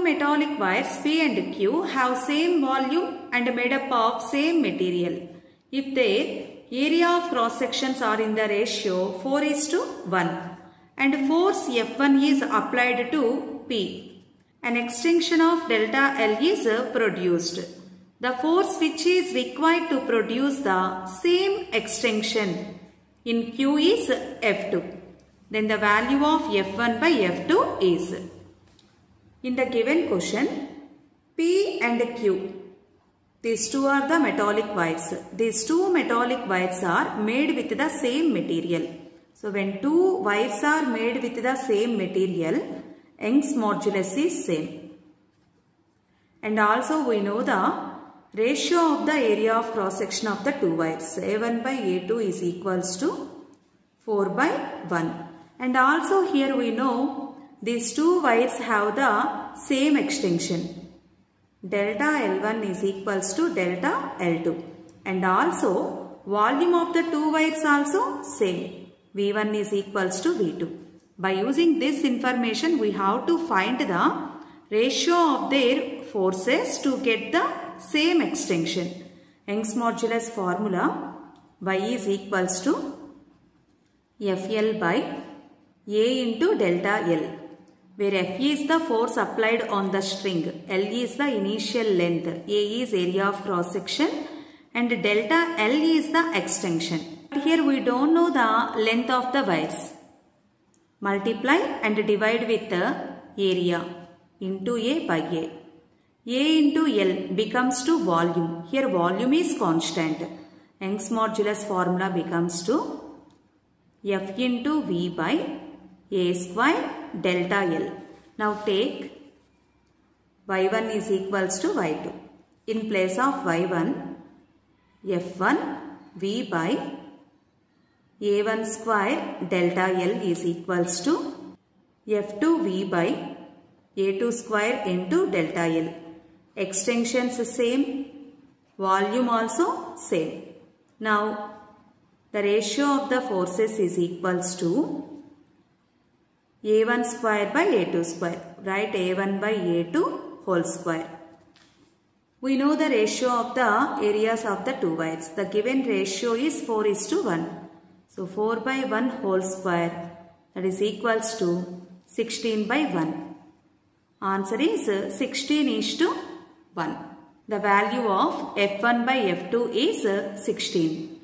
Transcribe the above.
metallic wires P and Q have same volume and made up of same material if their area of cross sections are in the ratio 4:1 and force F1 is applied to P. An extension of delta L is produced. The force which is required to produce the same extension in Q is F2. Then the value of F1 by F2 is. In the given question, P and Q, these two are the metallic wires. These two metallic wires are made with the same material. So when two wires are made with the same material, Young's modulus is same. And also we know the ratio of the area of cross section of the two wires. A1 by A2 is equals to 4 by 1. And also here we know these two wires have the same extension. Delta L1 is equals to delta L2. And also volume of the two wires also same. V1 is equals to V2. By using this information, we have to find the ratio of their forces to get the same extension. Young's modulus formula, Y is equals to FL by A into delta L, where F is the force applied on the string, L is the initial length, A is area of cross section, and delta L is the extension. Here we don't know the length of the wires. Multiply and divide with the area into A by A. A into L becomes to volume. Here volume is constant. Young's modulus formula becomes to F into V by A square delta L. Now take Y1 is equals to Y2. In place of Y1, F1 V by A1 square delta L is equals to F2 V by A2 square into delta L. Extensions same, volume also same. Now the ratio of the forces is equals to A1 square by A2 square. Write A1 by A2 whole square. We know the ratio of the areas of the two wires. The given ratio is 4:1. So 4 by 1 whole square, that is equals to 16 by 1. Answer is 16:1. The value of F1 by F2 is 16.